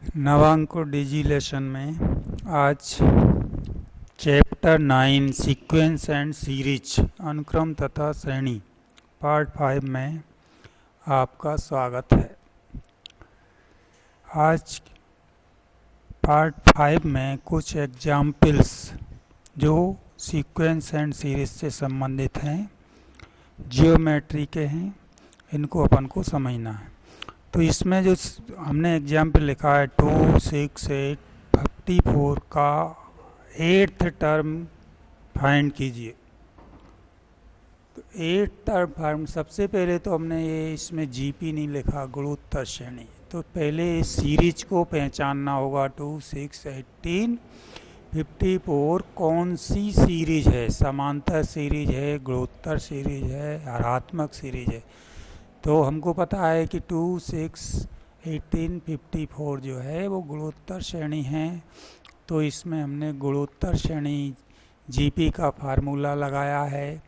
नवांकुर डिजिलेशन में आज chapter 9 sequence and series अनुक्रम तथा श्रेणी पार्ट 5 में आपका स्वागत है। आज पार्ट 5 में कुछ एग्जाम्पल्स जो सीक्वेंस एंड सीरीज से संबंधित हैं, जियोमेट्री के हैं, इनको अपन को समझना है। तो इसमें जो हमने एग्जाम्पल लिखा है 2, 6, 8, 54 का 8th टर्म फाइंड कीजिए। तो 8th टर्म फाइंड, सबसे पहले तो हमने ये इसमें जीपी नहीं लिखा, गुणोत्तर श्रेणी। तो पहले इस सीरीज को पहचानना होगा। 2, 6, 18, 54 कौन सी सीरीज है? समांतर सीरीज है, गुणोत्तर सीरीज है, हरात्मक सीरीज है। तो हमको पता है कि 2, 6, 18, 54 जो है वो गुणोत्तर श्रेणी है। तो इसमें हमने गुणोत्तर श्रेणी जीपी का फार्मूला लगाया है।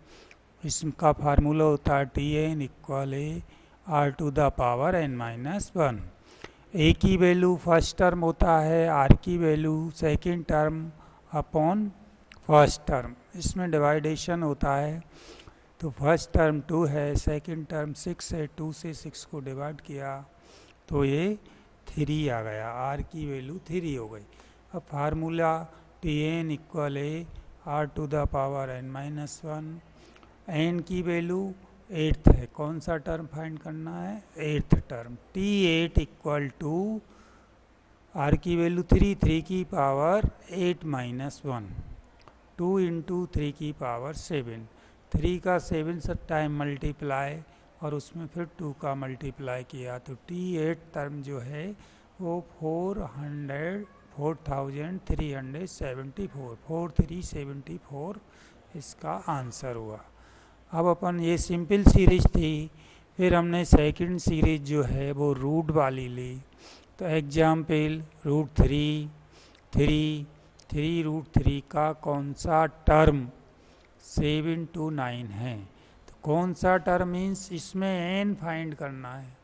इसका फार्मूला होता है Tn equal r to the power n minus 1। A की वैल्यू फर्स्ट टर्म होता है, आर की value second term upon first term. इसमें डिवाइडेशन होता है। तो फर्स्ट टर्म 2 है, सेकंड टर्म 6 है, 2 से 6 को डिवाइड किया तो ये 3 आ गया, आर की वैल्यू 3 हो गई। अब formula Tn equal r to the power n minus 1। n की वैल्यू 8th है, कौन सा टर्म फाइंड करना है? 8th term. T8 equal to r की वैल्यू 3, 3 की पावर 8 माइनस 1, 2 इंटू 3 की पावर 7, 3 का 7 से टाइम मल्टीप्लाई और उसमें फिर 2 का मल्टीप्लाई किया तो T8 टर्म जो है वो 4374 इसका आंसर हुआ। अब अपन ये सिंपल सीरीज थी, फिर हमने सेकंड सीरीज जो है वो रूट वाली ली। तो एग्जाम्पल √3, 3 का कौन सा टर्म 7 to 9 है? तो कौन सा टर्म मीन्स इसमें n फाइंड करना है।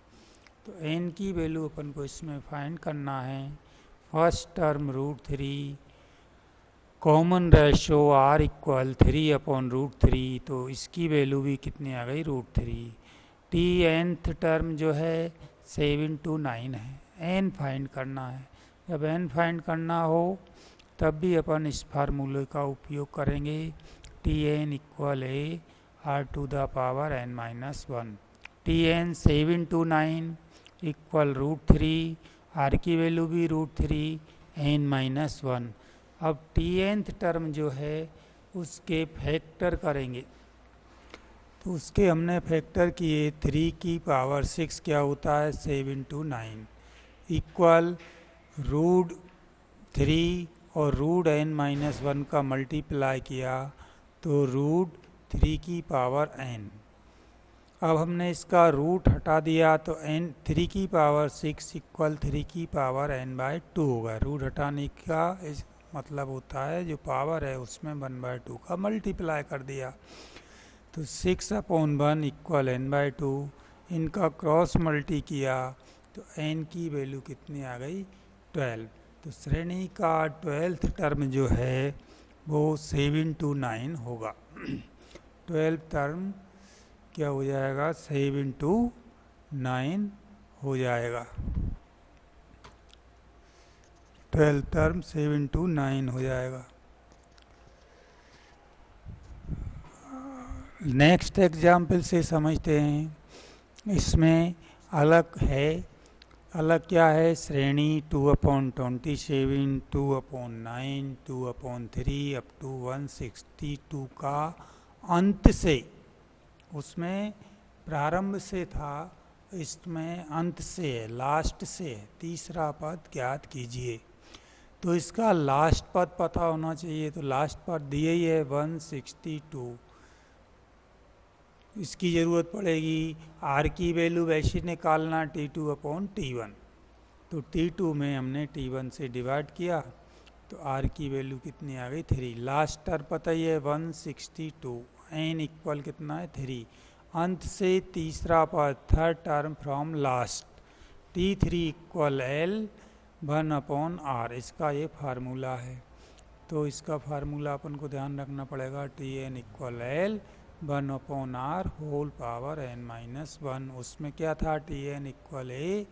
तो n की वैल्यू अपन को इसमें फाइंड करना है। First term √3, common ratio r equal 3 upon √3, तो इसकी वैल्यू भी कितनी आ गई? √3। Tnth टर्म जो है 7 to 9 है, n फाइंड करना है। जब n फाइंड करना हो तब भी अपन इस फार्मूले का उपयोग करेंगे। Tn equal r to the power n minus 1। Tn 7 to 9 equal √3, r की वैल्यू भी √3, n माइनस 1। अब Tnth टर्म जो है उसके फैक्टर करेंगे। तो उसके हमने फैक्टर किए, 3 की पावर 6 क्या होता है? 7 to 9 इक्वल √3 और √n माइनस 1 का मल्टीप्लाई किया तो √3 की पावर n। अब हमने इसका रूट हटा दिया तो n 3 की पावर 6 इक्वल 3 की पावर n बाई 2 होगा। रूट हटाने का इस मतलब होता है जो पावर है उसमें 1/2 का मल्टीप्लाई कर दिया। तो 6 अपॉन 1 इक्वल n बाई 2, इनका क्रॉस मल्टी किया तो n की वैल्यू कितनी आ गई? 12। तो श्रेणी का 12th टर्म जो है वो 7 to 9 होगा। 12 टर्म क्या हो जाएगा? 7 to 9 हो जाएगा। 12 टर्म 7 to 9 हो जाएगा। नेक्स्ट एग्जाम्पल से समझते हैं। इसमें अलग है, अलग क्या है? श्रेणी 2/27, 2/9, 2/3 अप टू 162 का अंत से, उसमें प्रारंभ से था, इसमें अंत से है, लास्ट से है। तीसरा पद ज्ञात कीजिए। तो इसका लास्ट पद पता होना चाहिए। तो लास्ट पद दिए ही है 162, इसकी ज़रूरत पड़ेगी। आर की वैल्यू वैसे निकालना T2/T1। तो T2 में हमने T1 से डिवाइड किया तो आर की वैल्यू कितनी आ गई? 3। लास्ट टर्म पता ही है 162, n इक्वल कितना है? 3। अंत से तीसरा पद, third term from last, T3 equal L one upon r, इसका ये फार्मूला है। तो इसका फार्मूला अपन को ध्यान रखना पड़ेगा, T N equal L one upon r whole power N minus one. उसमें क्या था, T N equal A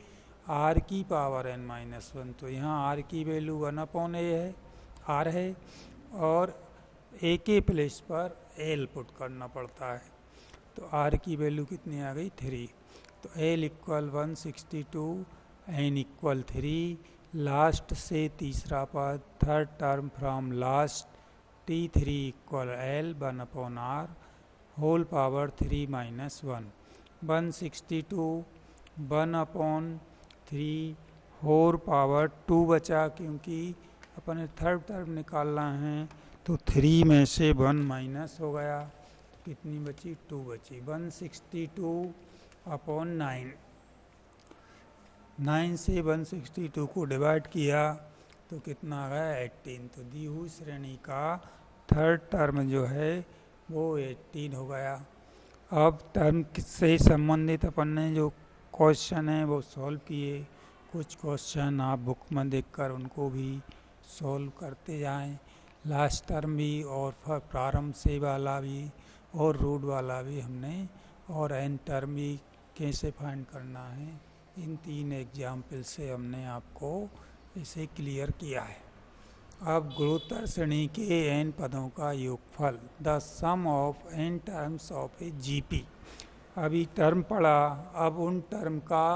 R की पावर एन माइनस वन। तो यहाँ आर की वैल्यू वन अपॉन ए है, आर है, और ए के प्लेस पर एल पुट करना पड़ता है। तो आर की वैल्यू कितनी आ गई, 3। तो L equal 162, N equal 3, last से तीसरा पद, third term from last, T3 equal L one upon r whole power 3 minus 1। 162 one upon 3 whole power 2 बचा, क्योंकि अपन थर्ड टर्म निकालना है। तो 3 में से 1 माइनस हो गया, कितनी बची, 2 बची। 162 अपॉन 9, 9 से 162 को डिवाइड किया तो कितना आ गया, 18। तो दी हुई श्रेणी का थर्ड टर्म जो है वो 18 हो गया। अब टर्म से संबंधित अपन ने जो क्वेश्चन है वो सॉल्व किए। कुछ क्वेश्चन आप बुक में देखकर उनको भी सॉल्व करते जाएं। लास्ट टर्म भी और प्रारंभ से वाला भी और रूट वाला भी हमने, और एन टर्म भी कैसे फाइंड करना है, इन 3 एग्जाम्पल से हमने आपको इसे क्लियर किया है। अब गुणोत्तर श्रेणी के एन पदों का योगफल, the sum of N terms of a GP. अभी टर्म पढ़ा, अब उन टर्म का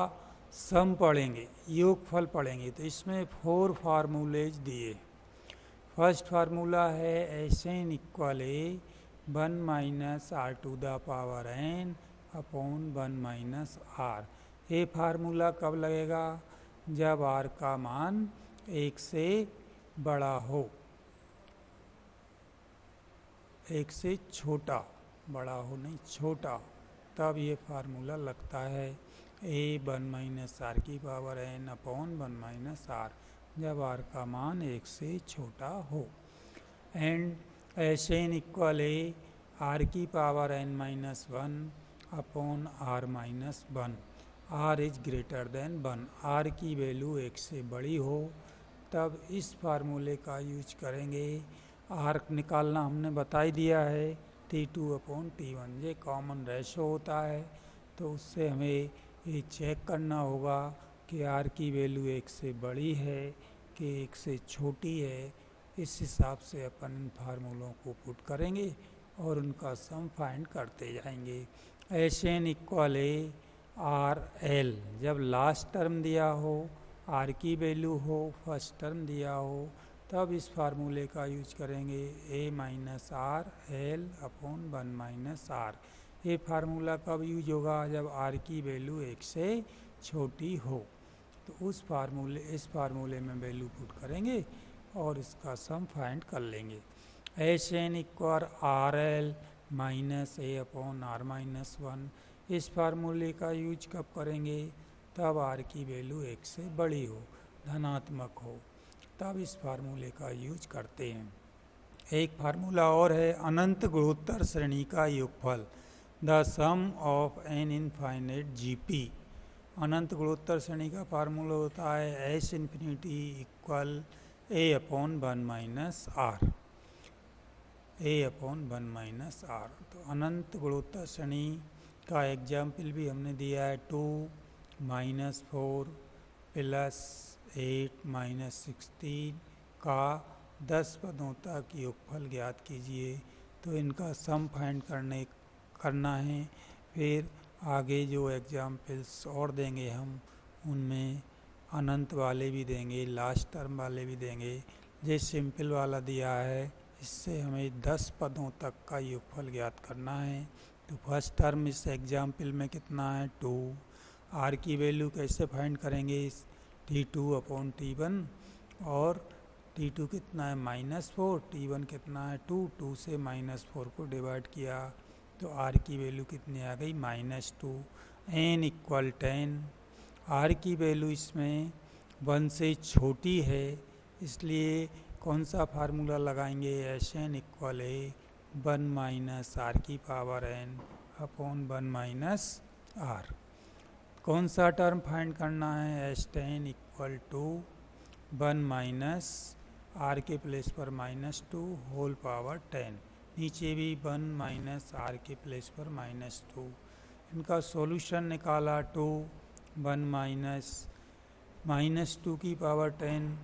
सम पढ़ेंगे, योगफल पढ़ेंगे। तो इसमें 4 फार्मूलेज दिए। फर्स्ट फार्मूला है S N equal A 1 minus r to the power N upon 1 minus are. ये फार्मूला कब लगेगा, जब आर का मान 1 से बड़ा हो, 1 से छोटा, बड़ा हो नहीं छोटा, तब ये फार्मूला लगता है। ए 1 माइनस आर की power N upon 1 minus R, जब आर का मान 1 से छोटा हो। And S N equal A R की power N minus 1 upon are minus 1, R is greater than 1, R की वैल्यू 1 से बड़ी हो, तब इस फार्मूले का यूज करेंगे। आर निकालना हमने बता ही दिया है, T2 अपॉन T1, ये कॉमन रेशो होता है। तो उससे हमें ये चेक करना होगा कि आर की वैल्यू 1 से बड़ी है कि 1 से छोटी है। इस हिसाब से अपन इन फार्मूलों को पुट करेंगे और उनका सम फाइंड करते जाएंगे। एस एन इक्वल ए आर एल, जब लास्ट टर्म दिया हो, आर की वैल्यू हो, फर्स्ट टर्म दिया हो, तब इस फार्मूले का यूज करेंगे, A minus R L upon 1 minus are. ये फार्मूला कब यूज होगा, जब आर की वैल्यू 1 से छोटी हो। तो इस फार्मूले में वैल्यू पुट करेंगे और इसका सम फाइंड कर लेंगे। S N equal r L minus a upon are minus 1। इस फार्मूले का यूज कब करेंगे, तब आर की वैल्यू 1 से बड़ी हो, धनात्मक हो, तब इस फार्मूले का यूज करते हैं। एक फार्मूला और है अनंत गुणोत्तर श्रेणी का योगफल, the sum of an infinite GP. अनंत गुणोत्तर श्रेणी का फार्मूला होता है S infinity equal A upon 1 minus R, A upon 1 minus R. तो अनंत गुणोत्तर श्रेणी का एग्जाम्पल भी हमने दिया है, 2 माइनस 4 प्लस 8 माइनस 16 का 10 पदों तक योगफल ज्ञात कीजिए। तो इनका सम फाइंड करना है। फिर आगे जो एग्जाम्पल्स और देंगे हम, उनमें अनंत वाले भी देंगे, लास्ट टर्म वाले भी देंगे। ये सिंपल वाला दिया है, इससे हमें 10 पदों तक का योगफल ज्ञात करना है। तो फर्स्ट टर्म इस एग्जाम्पल में कितना है, 2। आर की वैल्यू कैसे फाइंड करेंगे, T2 अपॉन T1, और T2 कितना है -4, T1 कितना है 2, 2 से -4 को डिवाइड किया तो आर की वैल्यू कितनी आ गई, -2। एन इक्वल 10, आर की वैल्यू इसमें 1 से छोटी है, इसलिए कौन सा फार्मूला लगाएंगे, एस एन इक्वल ए 1 माइनस आर की power N upon 1 minus R. कौन सा टर्म फाइंड करना है, S 10 equal to 1 minus R के प्लेस पर -2 होल पावर 10, नीचे भी 1 माइनस आर के प्लेस पर -2। इनका सॉल्यूशन निकाला 2, 1 माइनस 2 की पावर 10,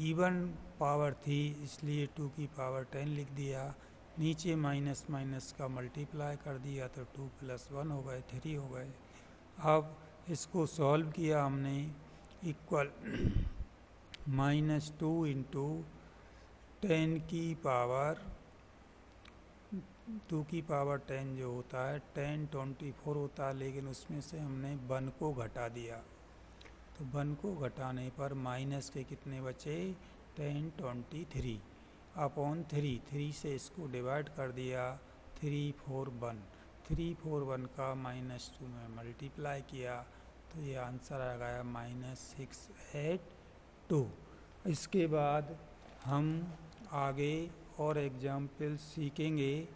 इवन पावर थी इसलिए 2 की पावर 10 लिख दिया, नीचे माइनस माइनस का मल्टीप्लाई कर दिया तो 2 + 1 हो गए, 3 हो गए। अब इसको सॉल्व किया हमने, इक्वल -2 इंटू 10 की पावर 2 की पावर 10 जो होता है 10 24 होता है, लेकिन उसमें से हमने 1 को घटा दिया, तो 1 को घटाने पर माइनस के कितने बचे, 10 23 अपॉन 3 से इसको डिवाइड कर दिया, 3 4 1, 3 4 1 का -2 में मल्टीप्लाई किया तो ये आंसर आ गया -682। इसके बाद हम आगे और एग्जाम्पल सीखेंगे।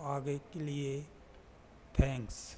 आगे के लिए थैंक्स।